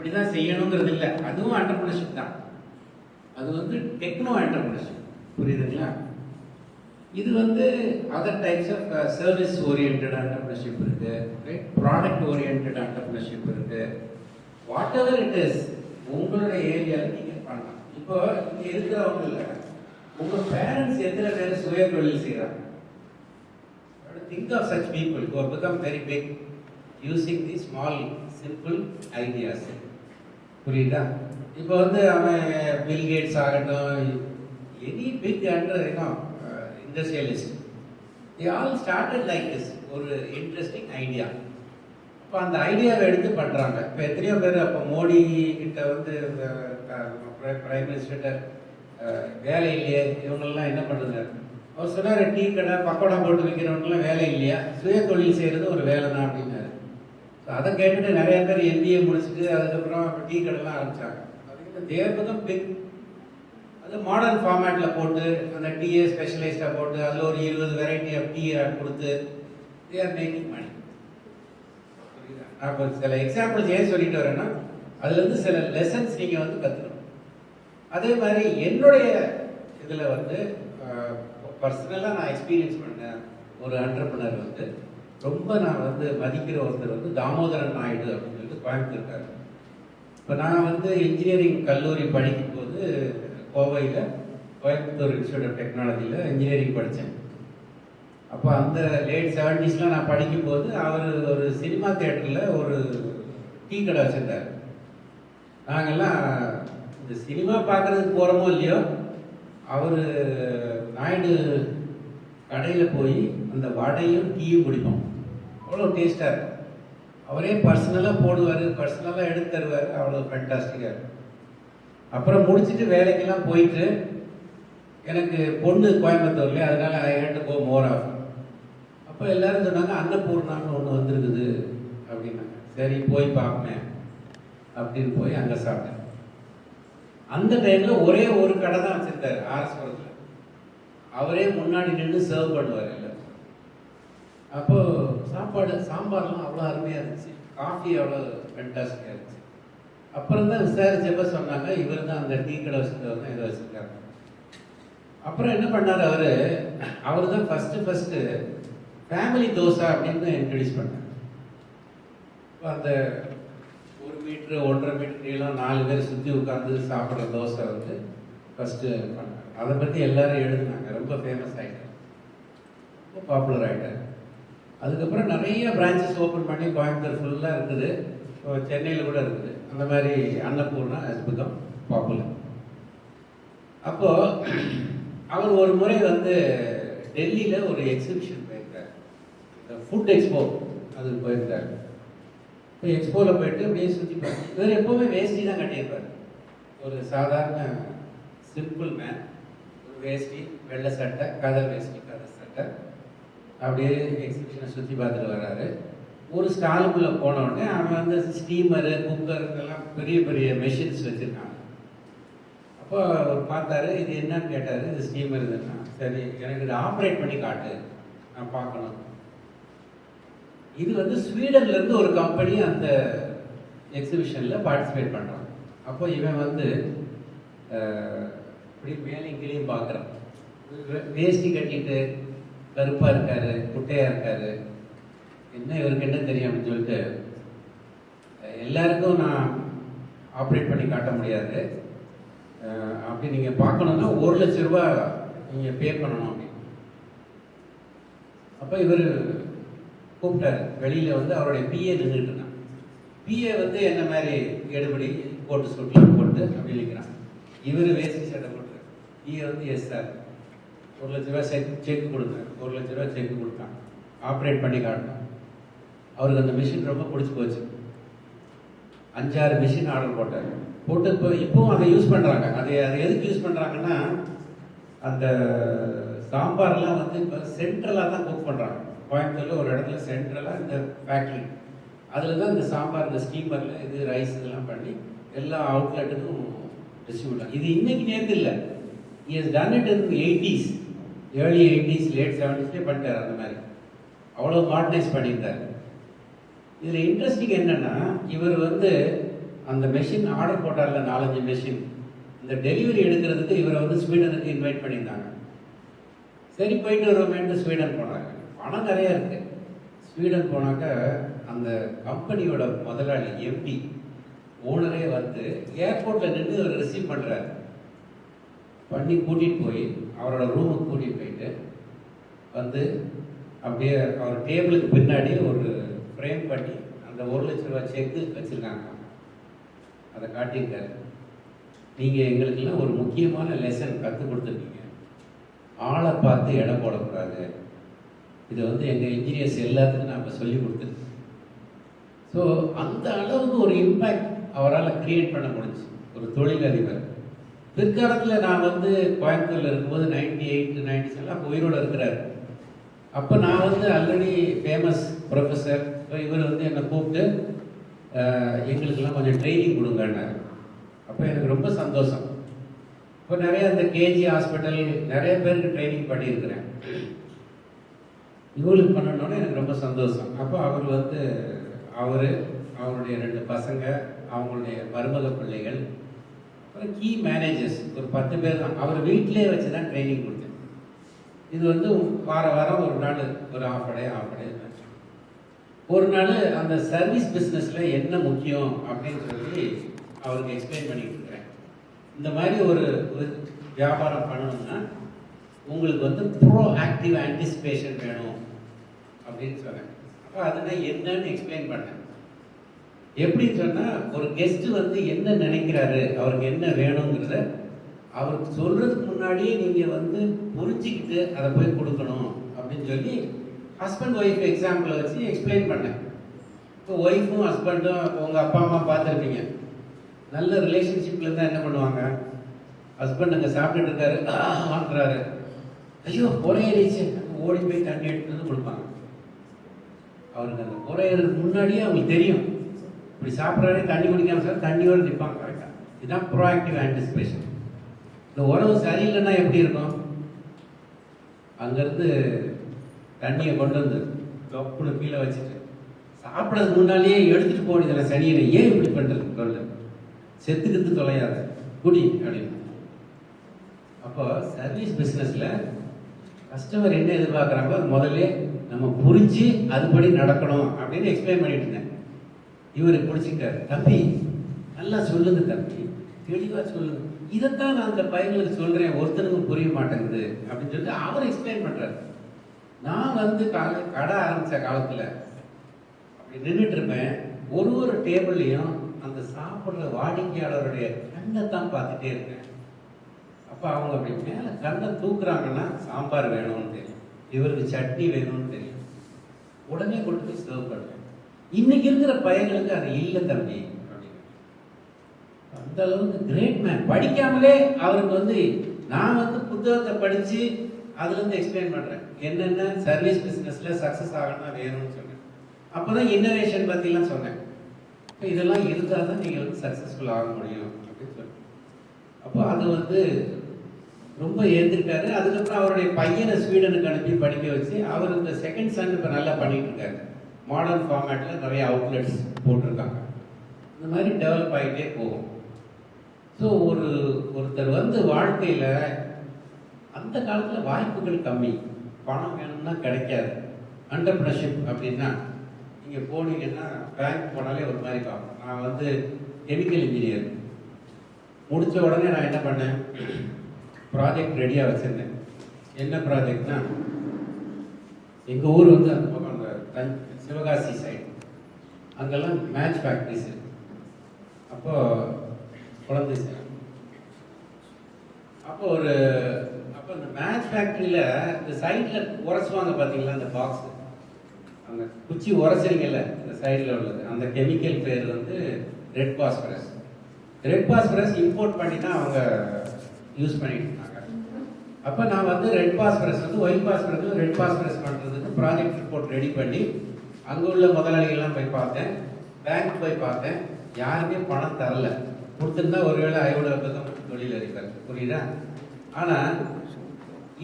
இப்படி தான் செய்யணுங்கிறது இல்லை, அதுவும் என்டர்பிரினர்ஷிப் தான். அது வந்து டெக்னோ என்டர்பிரினர்ஷிப், புரியுதுங்களா? இது வந்து other types of service orient entrepreneurship இருக்கு, ரைட்? ப்ராடக்ட் ஓரியன்ட் என்டர்பிரினர்ஷிப் இருக்கு. வாட் எவர் இட் இஸ், உங்களுடைய ஏரியாவில் நீங்கள் பண்ணலாம். இப்போ இங்கே இருக்கிறவங்கள உங்கள் பேரண்ட்ஸ் எத்தனை பேர் சுய தொழில் செய்கிறாங்க? Think of such people who have become very big using these small simple ideas. புரியுதா? இப்போ வந்து அவன் பில் கேட்ஸ் ஆகட்டும், any big under industrialist, they all started like this, ஒரு இன்ட்ரெஸ்டிங் ஐடியா. இப்போ அந்த ஐடியாவை எடுத்து பண்ணுறாங்க. இப்போ எத்தனையோ பேர் அப்போ மோடி கிட்ட வந்து பிரைம் மினிஸ்டர்கிட்ட வேலை இல்லையே, இவங்கெல்லாம் என்ன பண்ணுங்க? அவர் சொன்னார், டீ கடை பக்கோடா போட்டு விற்கிறவங்களாம் வேலை இல்லையா, சுய தொழில் செய்கிறது ஒரு வேலை தான் அப்படின்னாரு. அதை கேட்டுட்டு நிறைய பேர் எம்பிஏ முடிச்சுட்டு அதுக்கப்புறம் டீ கடைலாம் ஆரம்பித்தாங்க. அதுக்கு தேர்வுதான் பிக், அது மாடர்ன் ஃபார்மேட்டில் போட்டு அந்த டீயை ஸ்பெஷலைஸ்டாக போட்டு அதில் ஒரு 20 வெரைட்டி ஆஃப் டீ கொடுத்து தே ஆர் மேக்கிங் மணி. நான் இப்போ சில எக்ஸாம்பிள்ஸ் ஏன் சொல்லிட்டு வரேன்னா, அதுலேருந்து சில லெசன்ஸ் நீங்கள் வந்து கற்றுக்கணும். அதே மாதிரி என்னுடைய இதில் வந்து பர்சனலாக நான் எக்ஸ்பீரியன்ஸ் பண்ணேன். ஒரு என்டர்பிரனர் வந்து ரொம்ப நான் வந்து மதிக்கிற ஒருத்தர் வந்து தாமோதரன் நாயுடு அப்படின்னு சொல்லிட்டு கோயம்புத்தூர் இருக்காரு. இப்போ நான் வந்து இன்ஜினியரிங் கல்லூரி படிக்கும்போது கோவையில் கோயம்புத்தூர் இன்ஸ்டியூட் ஆஃப் டெக்னாலஜியில் இன்ஜினியரிங் படித்தேன். அப்போ அந்த லேட் 70s நான் படிக்கும்போது அவர் ஒரு சினிமா தியேட்டரில் ஒரு டீ கடை வச்சுருந்தார். நாங்கள்லாம் இந்த சினிமா பார்க்குறதுக்கு போகிறோமோ இல்லையோ, அவர் நாயுடு கடையில் போய் அந்த வடையும் டீயும் குடிப்போம். அவ்வளோ டேஸ்ட்டாக இருக்கும். அவரே பர்சனலாக போடுவார், பர்சனலாக எடுத்து தருவார். அவ்வளோ ஃபேண்டாஸ்டிக்காக இருக்கும். அப்புறம் முடிச்சுட்டு வேலைக்கெல்லாம் போயிட்டு, எனக்கு பொண்ணு கோயம்புத்தூர்லேயே, அதனால் I had to go more off. அப்போ எல்லோரும் சொன்னாங்க, அன்னபூர்ணான்னு ஒன்று வந்துருக்குது அப்படின்னாங்க. சரி போய் பார்ப்பேன் அப்படின்னு போய் அங்கே சாப்பிட்டேன். அந்த டைமில் ஒரே ஒரு கடை தான் வச்சுருந்தார் ஆர்எஸ்புரத்தில். அவரே முன்னாடி நின்று சர்வ் பண்ணுவார் எல்லாம். அப்போது சாம்பார்லாம் அவ்வளோ அருமையாக இருந்துச்சு, காஃபி அவ்வளோ ஃபேண்டாஸ்டிக்காக இருந்துச்சு. அப்புறம் தான் விசாரிச்சப்ப சொன்னாங்க, இவர் தான் அந்த டீ கடை வச்சுருந்தவர் தான் இதை வச்சுருக்காங்க. அப்புறம் என்ன பண்ணார் அவர் தான் ஃபஸ்ட்டு ஃபேமிலி தோசை அப்படின்னு இன்ட்ரடியூஸ் பண்ணார். இப்போ அந்த 1 மீட்டர் 1.5 மீட்டர் நீளம் 4 பேர் சுற்றி உட்காந்து சாப்பிட்ற தோசை வந்து ஃபஸ்ட்டு பண்ணார். அதை பற்றி எல்லாரும் எழுதுனாங்க. ரொம்ப ஃபேமஸ் ஆகிட்டார், ரொம்ப பாப்புலர் ஆகிட்டார். அதுக்கப்புறம் நிறைய பிரான்ச்சஸ் ஓப்பன் பண்ணி கோயம்புத்தூர் ஃபுல்லாக இருக்குது. இப்போ சென்னையில் கூட இருக்குது. அந்த மாதிரி அன்னபூர்ணா ஹஸ் பிகம் பாப்புலர். அப்போது அவர் ஒரு முறை வந்து டெல்லியில் ஒரு எக்ஸிபிஷன் போயிருக்கார், இந்த ஃபுட் எக்ஸ்போ, அதுக்கு போயிருக்கார். இப்போ எக்ஸ்போவில் போயிட்டு அப்படியே சுற்றி பார்த்து, இவர் எப்போவுமே வேஷ்டி தான் கட்டியிருப்பார். ஒரு சாதாரண சிம்பிள் மேன், ஒரு வேஷ்டி, வெள்ளை சட்டை, கதர் வேஷ்டி, கதர் சட்டை, அப்படியே எக்ஸிபிஷனை சுற்றி பார்த்துட்டு வர்றாரு. ஒரு ஸ்டாலுக்குள்ளே போனவுடனே அவன் வந்து ஸ்டீமரு, குக்கர் இதெல்லாம் பெரிய பெரிய மெஷின்ஸ் வச்சுருக்காங்க. அப்போ அவர் பார்த்தாரு, இது என்னன்னு கேட்டார். இது ஸ்டீமர் இதுன்னா. சரி, எனக்கு இதை ஆப்ரேட் பண்ணி காட்டு, நான் பார்க்கணும். இது வந்து ஸ்வீடன்லேருந்து ஒரு கம்பெனி அந்த எக்ஸிபிஷனில் பார்ட்டிசிபேட் பண்ணுறான். அப்போ இவன் வந்து இப்படி மேலேயும் கீழேயும் பார்க்குறான். வேஷ்டி கட்டிட்டு கருப்பாக இருக்காரு, குட்டையாக இருக்காரு, என்ன இவருக்கு என்ன தெரியும் அப்படின்னு சொல்லிட்டு, எல்லாருக்கும் நான் ஆப்ரேட் பண்ணி காட்ட முடியாது, அப்படி நீங்கள் பார்க்கணுன்னா 1 லட்ச ரூபா நீங்கள் பே பண்ணணும் அப்படின்னு. அப்போ இவர் கூப்பிட்டாரு. வெளியில் வந்து அவருடைய பிஏ நின்றுட்டு இருந்தான். பிஏ வந்து என்ன மாதிரி எடுபடி போட்டு சுட்டலாம் போட்டு அப்படி நிற்கிறான். இவர் வேஷ்டி சட்டை போட்டு, பிஏ வந்து எஸ் சார் 1 லட்ச ரூபா செக் கொடுங்க, 1 லட்ச ரூபா செக் கொடுத்தான். ஆப்ரேட் பண்ணி காட்டணும். அவருக்கு அந்த மிஷின் ரொம்ப பிடிச்சி போச்சு. 5-6 மிஷின் ஆர்டர் போட்டார். போட்டு இப்போவும் அதை யூஸ் பண்ணுறாங்க. அதை எதுக்கு யூஸ் பண்ணுறாங்கன்னா, அந்த சாம்பார்லாம் வந்து இப்போ சென்ட்ரலாக தான் குக் பண்ணுறாங்க. கோயம்புத்தூரில் ஒரு இடத்துல சென்ட்ரலாக இந்த ஃபேக்ட்ரி, அதில் தான் இந்த சாம்பார், இந்த ஸ்டீமரில் இது ரைஸ் இதெல்லாம் பண்ணி எல்லா அவுட்லெட்டுக்கும் டிஸ்ட்ரிபியூட் ஆகும். இது இன்னைக்கு நேரத்தில் இல்லை, he has done it in 80s, early 80s, late 70s பண்ணிட்டார். அந்த மாதிரி அவ்வளோ மாடர்னைஸ் பண்ணியிருந்தார். இதில் இன்ட்ரெஸ்டிங் என்னென்னா, இவர் வந்து அந்த மெஷின் ஆர்டர் போட்டார்ல 4-5 மெஷின், இந்த டெலிவரி எடுக்கிறதுக்கு இவரை வந்து ஸ்வீடனுக்கு இன்வைட் பண்ணியிருந்தாங்க. சரி போயிட்டு வருவோமேட்டு ஸ்வீடன் போனாங்க. பணம் நிறையா இருக்குது. ஸ்வீடன் போனாக்க அந்த கம்பெனியோட முதலாளி எம்டி ஓனரே வந்து ஏர்போர்ட்டில் நின்று அவர் ரிசீவ் பண்ணுறாரு. பண்ணி கூட்டிகிட்டு போய் அவரோட ரூமுக்கு கூட்டிகிட்டு போயிட்டு வந்து அப்படியே அவர் டேபிளுக்கு பின்னாடி ஒரு ஃப்ரேம் பண்ணி அந்த 1 லட்ச ரூபா செக்கு வச்சுருக்காங்க. அதை காட்டியிருக்காரு. நீங்கள் எங்களுக்கெல்லாம் ஒரு முக்கியமான லெசன் கற்றுக் கொடுத்துருக்கீங்க. ஆளை பார்த்து இடம் போடக்கூடாது. இதை வந்து எங்கள் இன்ஜினியர்ஸ் எல்லாத்துக்கும் நான் இப்போ சொல்லி கொடுத்துருக்கேன். ஸோ அந்த அளவுக்கு ஒரு இம்பேக்ட் அவரால் கிரியேட் பண்ண முடிஞ்சு ஒரு தொழிலதிபர். பிற்காலத்தில் நான் வந்து கோயம்புத்தூரில் இருக்கும்போது 98, 97 அப்போ உயிரோடு இருக்கிறார். அப்போ நான் வந்து ஆல்ரெடி ஃபேமஸ் ப்ரொஃபஸர். ஸோ இவர் வந்து என்னை கூப்பிட்டு எங்களுக்கெல்லாம் கொஞ்சம் ட்ரைனிங் கொடுங்கன்னாரு. அப்போ எனக்கு ரொம்ப சந்தோஷம். இப்போ நிறைய அந்த கேஜி ஹாஸ்பிட்டல் நிறைய பேருக்கு ட்ரைனிங் பண்ணியிருக்கிறேன். இவங்களுக்கு பண்ணணுன்னு எனக்கு ரொம்ப சந்தோஷம். அப்போ அவர் வந்து அவருடைய 2 பசங்க, அவங்களுடைய மருமக பிள்ளைகள், அப்புறம் கீ மேனேஜர்ஸ் ஒரு 10 பேர் தான். அவர் வீட்டிலே வச்சு தான் ட்ரைனிங் கொடுத்தேன். இது வந்து வாரம் ஒரு நாள் ஒரு ஆஃப் டே ஒரு நாள் அந்த சர்வீஸ் பிஸ்னஸில் என்ன முக்கியம் அப்படின்னு சொல்லி அவருக்கு எக்ஸ்பிளைன் பண்ணிட்டு இருக்கிறேன். இந்த மாதிரி ஒரு வியாபாரம் பண்ணணும்னா உங்களுக்கு வந்து ப்ரோ ஆக்டிவ் ஆன்டிசிபேஷன் வேணும் அப்படின்னு சொன்னேன். அப்போ அதனால் என்னன்னு எக்ஸ்பிளைன் பண்ணேன். எப்படின்னு சொன்னால் ஒரு கெஸ்ட்டு வந்து என்ன நினைக்கிறாரு, அவருக்கு என்ன வேணுங்கிறத அவருக்கு சொல்கிறதுக்கு முன்னாடியே நீங்கள் வந்து புரிஞ்சிக்கிட்டு அதை போய் கொடுக்கணும் அப்படின்னு சொல்லி ஹஸ்பண்ட் ஒய்ஃப் எக்ஸாம்பிளை வச்சு எக்ஸ்பிளைன் பண்ணேன். இப்போ ஒய்ஃபும் ஹஸ்பண்டும் உங்கள் அப்பா அம்மா பார்த்துருப்பீங்க. நல்ல ரிலேஷன்ஷிப்பில் இருந்தால் என்ன பண்ணுவாங்க, ஹஸ்பண்ட் அங்கே சாப்பிட்டுட்டு இருக்காரு, வாங்குறாரு, ஐயோ புறையறிச்சு ஓடி போய் தண்ணி எடுத்துட்டு வந்து கொடுப்பாங்க. அவருக்கு அந்த புறையறதுக்கு முன்னாடியே அவங்களுக்கு தெரியும் இப்படி சாப்பிட்றாரு, தண்ணி குடிக்காம சார் தண்ணியோடு நிற்பாங்க. கரெக்டாக இதுதான் ப்ரோஆக்டிவ் ஆன்டிசிபேஷன். இந்த உறவு சரியில்லைன்னா எப்படி இருக்கும், அங்கேருந்து தண்ணியை கொண்டு வந்து கப்புன்னு கீழே வச்சுட்டு சாப்பிட்றதுக்கு முன்னாலேயே எடுத்துகிட்டு போனதில்லை சனியை ஏன் இப்படி பண்ணுறது, சொல்ல செத்துக்கிட்டு தொலையாத குடி அப்படின்னு. அப்போ சர்வீஸ் பிஸ்னஸில் கஸ்டமர் என்ன எதிர்பார்க்குறாங்களோ முதல்ல நம்ம புரிஞ்சு அதுபடி நடக்கணும் அப்படின்னு எக்ஸ்பிளைன் பண்ணிட்டு இருந்தேன். இவருக்கு பிடிச்சிக்கிட்டாரு. தம்பி நல்லா சொல்லுங்க தம்பி, தெளிவாக சொல்லுங்க, இதைத்தான் நான் அந்த பையங்களுக்கு சொல்கிறேன், ஒருத்தனுக்கும் புரிய மாட்டேங்குது அப்படின்னு சொல்லிட்டு அவர் எக்ஸ்பிளைன் பண்ணுறாரு. நான் வந்து கடை ஆரம்பித்த காலத்தில் அப்படி நின்றுட்டு இருப்பேன். ஒரு டேபிள்லையும் அந்த சாப்பிட்ற வாடிக்கையாளருடைய கண்ணை தான் பார்த்துட்டே இருக்கேன். அப்போ அவங்க அப்படி மேலே கண்ணை தூக்குறாங்கன்னா சாம்பார் வேணும்னு தெரியும், இவருக்கு சட்னி வேணும்னு தெரியும், உடனே கொண்டு போய் சர்வ் பண்ணுவேன். இன்னைக்கு இருக்கிற பையங்களுக்கு அது இல்லை தம்பி அப்படின்னு. அந்த அளவுக்கு கிரேட் மேன். படிக்காமலே அவருக்கு வந்து நான் வந்து புத்தகத்தை படித்து அதுலேருந்து எக்ஸ்பிளைன் பண்ணுறேன் என்னென்ன சர்வீஸ் பிஸ்னஸில் சக்ஸஸ் ஆகணும்னா வேணும்னு சொன்னேன். அப்போ தான் இன்னோவேஷன் பற்றிலாம் சொன்னேன். இப்போ இதெல்லாம் இருந்தால் தான் நீங்கள் வந்து சக்ஸஸ்ஃபுல் ஆக முடியும் அப்படின்னு சொன்னேன். அப்போ அது வந்து ரொம்ப ஏந்திருக்காரு. அதுக்கப்புறம் அவருடைய பையனை ஸ்வீடனுக்கு அனுப்பி படிக்க வச்சு அவர் இந்த செகண்ட் சன் இப்போ நல்லா பண்ணிட்டு இருக்காரு. மாடர்ன் ஃபார்மேட்டில் நிறைய அவுட்லெட்ஸ் போட்டிருக்காங்க. இந்த மாதிரி டெவலப் ஆகிட்டே போகும். ஸோ ஒருத்தர் வந்து வாழ்க்கையில் அந்த காலத்தில் வாய்ப்புகள் கம்மி, பணம் வேணும்னா கிடைக்காது. என்டர்பிரினர்ஷிப் அப்படின்னா நீங்கள் போனீங்கன்னா பேங்க் போனாலே ஒரு மாதிரி பார்ப்போம். நான் வந்து கெமிக்கல் இன்ஜினியர் முடித்த உடனே நான் என்ன பண்ணேன், ப்ராஜெக்ட் ரெடியாக வச்சுருந்தேன். என்ன ப்ராஜெக்ட்னா, எங்கள் ஊர் வந்து அந்த பக்கம் அந்த சிவகாசி சைடு அங்கெல்லாம் மேட்ச் ஃபேக்ட்ரிஸ் இருக்கு. அப்போது குழந்தை சார் அப்போ அந்த மேட்ச் ஃபேக்ட்ரியில் இந்த சைடில் உரைச்சுவாங்க பார்த்தீங்களா, அந்த பாக்ஸு அந்த குச்சி உரைச்சிருங்கல்ல இந்த சைடில் உள்ளது, அந்த கெமிக்கல் பேர் வந்து red phosphorus. Red phosphorus import பண்ணி தான் அவங்க யூஸ் பண்ணிட்டு இருந்தாங்க. அப்போ நான் வந்து ரெட் பாஸ்பரஸ் வந்து ஒயிட் பாஸ்பரஸ் ரெட் பாஸ்பரஸ் பண்ணுறதுக்கு ப்ராஜெக்ட் ரிப்போர்ட் ரெடி பண்ணி அங்கே உள்ள முதலாளிகள்லாம் போய் பார்த்தேன், பேங்க் போய் பார்த்தேன், யாருமே பணம் தரல. கொடுத்துருந்தா ஒருவேளை ஐவலகம் தொழில் இருக்காது, புரியுதா? ஆனால்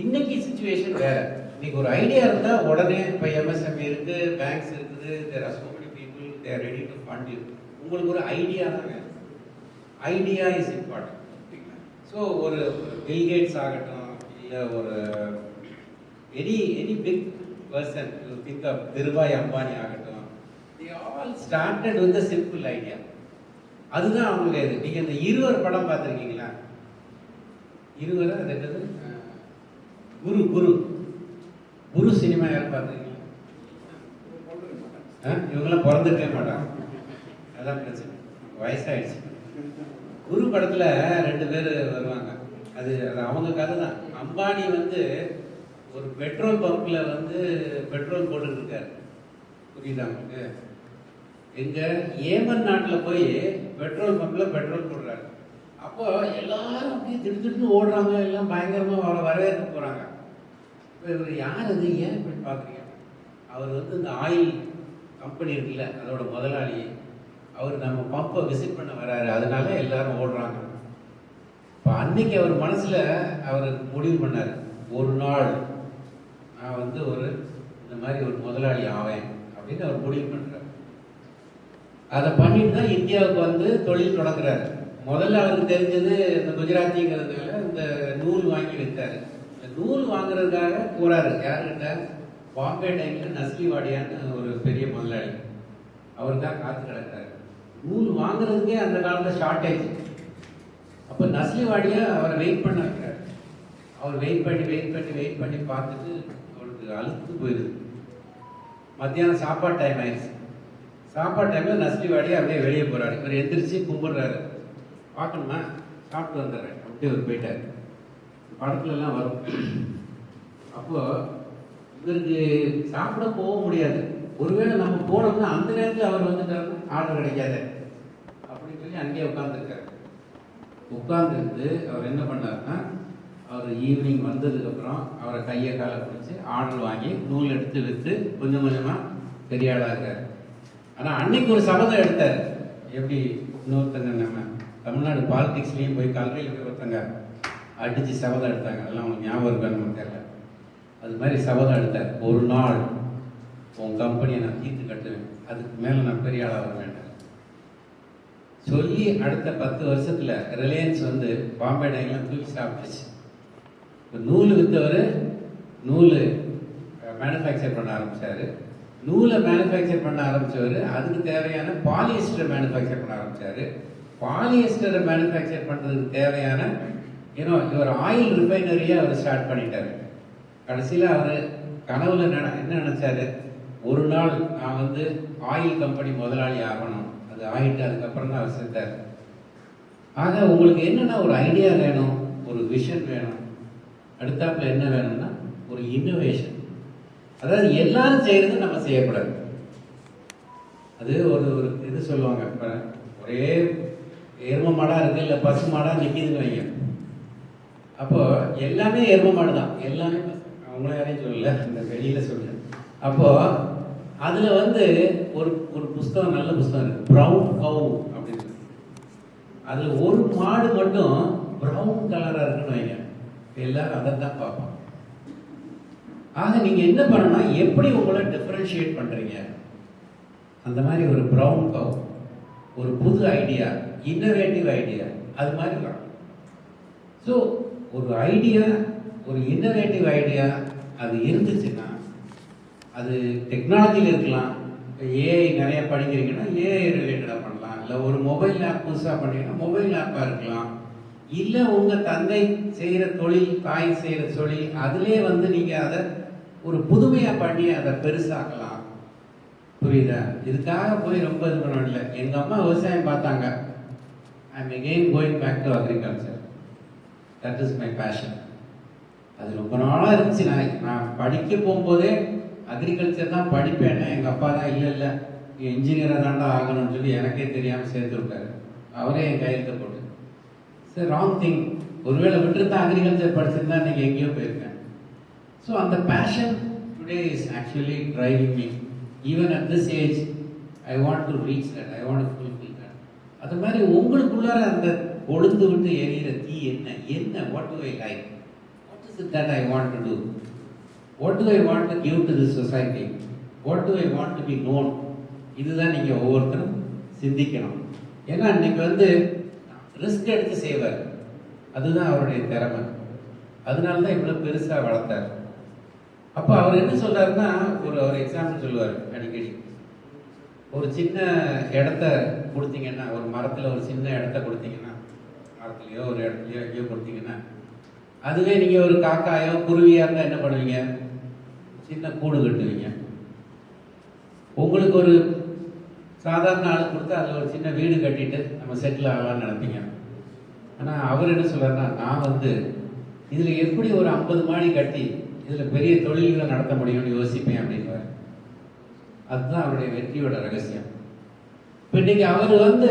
இன்னைக்கு சுச்சுவேஷன் வேற. இன்னைக்கு ஒரு ஐடியா இருந்தால் உடனே இப்போ எம்எஸ்எம்இ இருக்குது, பேங்க்ஸ் இருக்குது, there are so many people, there ready to fund you. உங்களுக்கு ஒரு ஐடியா தான் வேணும். Idea is important. ஸோ ஒரு பில்கேட்ஸ் ஆகட்டும், இல்லை ஒரு any big person you think of Dhirubhai Ambani ஆகட்டும், they all started with a simple idea. அதுதான் அவங்களுடைய இது. நீங்கள் இந்த இருவர் படம் பார்த்துருக்கீங்களா? இருவர் அது என்னது, குரு குரு குரு சினிமா யாரும் பார்த்துருக்கீங்களா? இவங்கெல்லாம் பிறந்துருக்கவே மாட்டாங்க, அதான் பிரச்சனை, வயசாயிடுச்சு. குரு படத்தில் 2 பேர் வருவாங்க. அது அவங்க கதை தான். அம்பானி வந்து ஒரு பெட்ரோல் பம்பில் வந்து பெட்ரோல் போட்டுட்டு இருக்காரு, புரியுதா உங்களுக்கு? எங்க ஏமன் நாட்டில் போய் பெட்ரோல் பம்பில் பெட்ரோல் போடுறாரு. அப்போ எல்லாரும் அப்படியே திடுத்துட்டு ஓடுறாங்க, எல்லாம் பயங்கரமாக வரவேற்க போகிறாங்க. இப்போ இவர் யார் அது, ஏன் இப்படி பார்க்குறீங்க? அவர் வந்து இந்த ஆயில் கம்பெனி இருக்குல்ல, அதோட முதலாளி. அவர் நம்ம பம்பை விசிட் பண்ண வராரு, அதனால எல்லாரும் ஓடுறாங்க. இப்போ அன்னைக்கு அவர் மனசில் அவர் முடிவு பண்ணார், ஒரு நாள் நான் வந்து இந்த மாதிரி ஒரு முதலாளி ஆவேன் அப்படின்னு அவர் முடிவு பண்ணுறார். அதை பண்ணிட்டு தான் இந்தியாவுக்கு வந்து தொழில் தொடங்குறாரு. முதல்ல அவருக்கு தெரிஞ்சது இந்த குஜராத்திங்கிறதுனால இந்த நூல் வாங்கி வைத்தார். இந்த நூல் வாங்குறதுக்காக போறாரு. யாருக்கிட்ட? பாம்பே டைமில் நஸ்லி வாடியான்னு ஒரு பெரிய முதலாளி, அவர் தான் காத்து கிடக்கிறாரு. நூல் வாங்குறதுக்கே அந்த காலத்தில் ஷார்ட்டேஜ். அப்போ நஸ்லி வாடியா அவரை வெயிட் பண்ண வைக்கிறார். அவர் வெயிட் பண்ணி பார்த்துட்டு அவருக்கு அழுத்து போயிடுது. மத்தியானம் சாப்பாடு டைம் ஆயிடுச்சு. சாப்பாடு டைமில் நஸ்லி வாடியா அப்படியே வெளியே போகிறாரு. இவர் எந்திரிச்சு கும்பிடுறாரு. பார்க்கணுமா, சாப்பிட்டு வந்துடுறேன் அப்படியே அவர் போயிட்டார். படத்துலலாம் வரும். அப்போது இவருக்கு சாப்பிட போக முடியாது. ஒருவேளை நம்ம போனோம்னா அந்த நேரத்தில் அவர் வந்துட்டாரு, ஆர்டர் கிடைக்காது அப்படின்னு சொல்லி அங்கேயே உட்காந்துருக்காரு. உட்காந்துருந்து அவர் என்ன பண்ணாருன்னா, அவர் ஈவினிங் வந்ததுக்கப்புறம் அவரை கையை காலை பிடிச்சி ஆர்டர் வாங்கி நூல் எடுத்து விற்று கொஞ்சம் கொஞ்சமாக பெரிய ஆளாக இருக்கார். ஆனால் அன்னைக்கு ஒரு சபதம் எடுத்தார். எப்படி இன்னொருத்தங்க நம்ம தமிழ்நாடு பாலிடிக்ஸ்லேயும் போய் கல்வியில் போய் ஒருத்தங்க அடித்து சபதம் எடுத்தாங்க, அதெல்லாம் அவங்களுக்கு ஞாபகம் இருக்கான்னு நமக்கு தெரியல. அது மாதிரி சபதம் எடுத்தார், ஒரு நாள் உன் கம்பெனியை நான் தீர்த்து கட்டுவேன், அதுக்கு மேலே நான் பெரிய ஆளாக வர வேண்டாம் சொல்லி அடுத்த 10 வருஷத்தில் ரிலையன்ஸ் வந்து பாம்பே டைம்லாம் தூக்கி சாப்பிட்டுச்சு. இப்போ நூல் விற்றவர் நூல் மேனுஃபேக்சர் பண்ண ஆரம்பித்தார். நூலை மேனுஃபேக்சர் பண்ண ஆரம்பித்தவர் அதுக்கு தேவையான பாலியஸ்டரை மேனுஃபேக்சர் பண்ண ஆரம்பித்தார். பாலியஸ்டரை மேனுஃபேக்சர் பண்ணுறதுக்கு தேவையான இவர் ஆயில் ரிஃபைனரியை அவர் ஸ்டார்ட் பண்ணிட்டார். கடைசியில் அவர் கனவுல என்ன நினச்சாரு, ஒரு நாள் நான் வந்து ஆயில் கம்பெனி முதலாளி ஆகணும். அது ஆகிட்டு அதுக்கப்புறம் தான் அவர் செத்தார். ஆக உங்களுக்கு என்னென்னா ஒரு ஐடியா வேணும், ஒரு விஷன் வேணும், அடுத்தாப்புல என்ன வேணும்னா ஒரு இன்னோவேஷன். அதாவது எல்லாரும் செய்கிறது நம்ம செய்யக்கூடாது. அது ஒரு இது சொல்லுவாங்க, இப்போ ஒரே எரும மாடாக இருக்குது இல்லை பசு மாடாக நிற்கிதுன்னு வைங்க. அப்போது எல்லாமே எரும மாடு தான், எல்லாமே அவங்கள யாரையும் சொல்லலை, இந்த வெளியில் சொல்கிறேன். அப்போது அதில் வந்து ஒரு புஸ்தகம், நல்ல புஸ்தகம் இருக்குது, ப்ரௌன் கவு அப்படின்னு. அதில் ஒரு மாடு மட்டும் ப்ரௌன் கலராக இருக்குன்னு வைங்க, எல்லாரும் அதை தான் பார்ப்போம். ஆக நீங்கள் என்ன பண்ணணும்னா, எப்படி உங்களை டிஃப்ரென்ஷியேட் பண்ணுறீங்க, அந்த மாதிரி ஒரு ப்ரௌன் கவு, ஒரு புது ஐடியா, இன்னோவேட்டிவ் ஐடியா, அது மாதிரி தான். ஸோ ஒரு ஐடியா, ஒரு இன்னோவேட்டிவ் ஐடியா அது இருந்துச்சுன்னா, அது டெக்னாலஜியில் இருக்கலாம். இப்போ ஏஐ நிறையா படிக்கிறீங்கன்னா ஏஐ ரிலேட்டடாக பண்ணலாம், இல்லை ஒரு மொபைல் ஆப் புதுசாக பண்ணிங்கன்னா மொபைல் ஆப்பாக இருக்கலாம், இல்லை உங்கள் தந்தை செய்கிற தொழில், தாய் செய்கிற தொழில், அதிலே வந்து நீங்கள் அதை ஒரு புதுமையாக பண்ணி அதை பெருசாக்கலாம். புரியுதா? இதுக்காக போய் ரொம்ப இது பண்ண இல்லை. எங்கள் அம்மா விவசாயம் பார்த்தாங்க. I am again going back to agriculture. That is my passion. அது ரொம்ப நாளாக இருந்துச்சு. நான் படிக்க போகும்போதே அக்ரிகல்ச்சர் தான் படிப்பேன். எங்கள் அப்பா தான் இல்லை இன்ஜினியராக தாண்டா ஆகணும்னு சொல்லி எனக்கே தெரியாமல் சேர்த்து விட்டாரு. அவரே என் கையெழுத்தை போட்டு. சரி, ராங் திங். ஒருவேளை விட்டுருந்தா அக்ரிகல்ச்சர் படிச்சிருந்தா இன்றைக்கி எங்கேயோ போயிருக்கேன். ஸோ அந்த passion today is actually driving me. Even at this age I want to reach that, I want to fulfil that. அது மாதிரி உங்களுக்குள்ளார அந்த கொழுந்து விட்டு எரியிற தீ என்ன what do I like, what is it that I want to do, what do I want to give to this society, what do I want to be known. இதுதான் நீங்கள் ஒவ்வொருத்தரும் சிந்திக்கணும். ஏன்னா இன்னைக்கு வந்து ரிஸ்க் எடுத்து செய்வார். அதுதான் அவருடைய திறமை. அதனால தான் இவ்வளோ பெருசாக வளர்த்தார். அப்போ அவர் என்ன சொல்றாருன்னா, ஒரு எக்ஸாம்பிள் சொல்லுவார் அடிக்கடி. ஒரு சின்ன இடத்த கொடுத்தீங்கன்னா, ஒரு மரத்தில் ஒரு சின்ன இடத்த கொடுத்தீங்கன்னா, மரத்துலையோ ஒரு இடத்துலையோ எங்கேயோ கொடுத்தீங்கன்னா, அதுவே நீங்கள் ஒரு காக்காயோ குருவியாக இருந்தால் என்ன பண்ணுவீங்க? சின்ன கூடு கட்டுவீங்க. உங்களுக்கு ஒரு சாதாரண ஆள் கொடுத்தா அதில் ஒரு சின்ன வீடு கட்டிட்டு நம்ம செட்டில் ஆகலாம்னு நினைப்பீங்க. ஆனால் அவர் என்ன சொல்றாருன்னா, நான் வந்து இதில் எப்படி ஒரு 50 மாடி கட்டி இதில் பெரிய தொழில்களை நடத்த முடியும்னு யோசிப்பேன் அப்படின்வார். அதுதான் அவருடைய வெற்றியோட ரகசியம். இப்போ இன்னைக்கு அவர் வந்து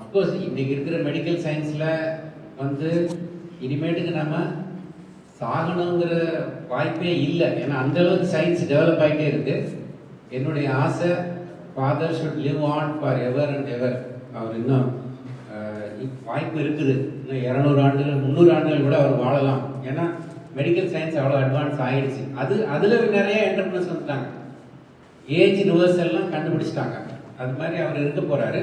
அஃப்கோர்ஸ் இன்னைக்கு இருக்கிற மெடிக்கல் சயின்ஸில் வந்து இனிமேட்டுக்கு நம்ம சாகணுங்கிற வாய்ப்பே இல்லை. ஏன்னா அந்த அளவுக்கு சயின்ஸ் டெவலப் ஆகிட்டே இருக்கு. என்னுடைய ஆசை, father should live on for ever and ever. அவர் இன்னும் வாய்ப்பு இருக்குது. இன்னும் 200 ஆண்டுகள் 300 ஆண்டுகள் கூட அவர் வாழலாம். ஏன்னா மெடிக்கல் சயின்ஸ் அவ்வளோ அட்வான்ஸ் ஆகிடுச்சு. அதில் நிறைய என்டர்பிரனர்ஸ் வந்துட்டாங்க. ஏஜ் ரிவர்சல்லாம் கண்டுபிடிச்சிட்டாங்க. அது மாதிரி அவர் இருக்க போகிறாரு.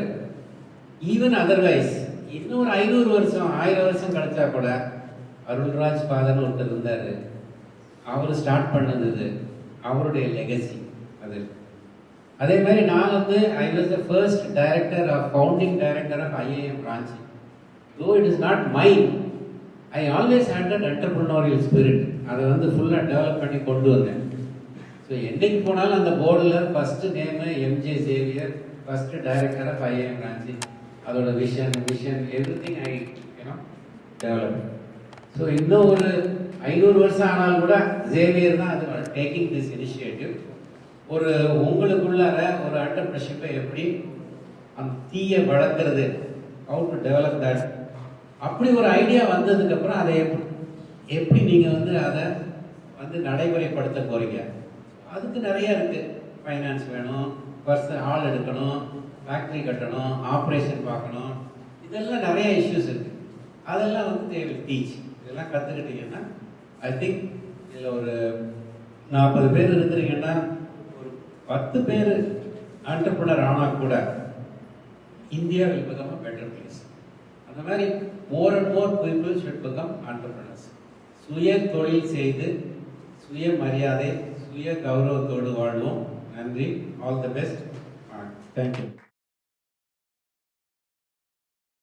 ஈவன் அதர்வைஸ் இன்னொரு 500 வருஷம் 1000 வருஷம் கழிச்சா கூட அருள்ராஜ் ஃபாதர்னு ஒருத்தர் இருந்தார். அவர் ஸ்டார்ட் பண்ணது இது அவருடைய லெகசி. அது அதே மாதிரி நான் வந்து I was the first director of founding director of IIM Ranchi. Though it is not mine, I always had that entrepreneurial spirit. அதை வந்து ஃபுல்லாக டெவலப் பண்ணி கொண்டு வந்தேன். ஸோ என்னைக்கு போனாலும் அந்த போர்டில் first name MJ Xavier, first director of IIM Ranchi. அதோட vision everything I develop. So இன்னும் ஒரு 500 வருஷம் ஆனாலும் கூட சேவியர் தான் அது டேக்கிங் திஸ் இனிஷியேட்டிவ். ஒரு உங்களுக்குள்ளார ஒரு என்டர்பிரினர்ஷிப்பை எப்படி அந்த தீயை வளர்க்குறது, ஹவு டு டெவலப் தட், அப்படி ஒரு ஐடியா வந்ததுக்கப்புறம் அதை எப்படி நீங்கள் வந்து அதை வந்து நடைமுறைப்படுத்த போகிறீங்க. அதுக்கு நிறையா இருக்குது. ஃபைனான்ஸ் வேணும், ஆள் எடுக்கணும், ஃபேக்ட்ரி கட்டணும், ஆப்ரேஷன் பார்க்கணும், இதெல்லாம் நிறைய இஷ்யூஸ் இருக்குது. அதெல்லாம் வந்து தே வில் டீச். இதெல்லாம் கற்றுக்கிட்டீங்கன்னா ஐ திங்க் இதில் ஒரு 40 பேர் இருக்கிறீங்கன்னா ஒரு 10 பேர் ஆண்டர்பிரினர் ஆனால் கூட India will become a better place. அந்த மாதிரி more and more people should become entrepreneurs. சுய தொழில் செய்து சுய மரியாதை சுய கௌரவத்தோடு வாழ்வோம். நன்றி. All the best. தேங்க்யூ.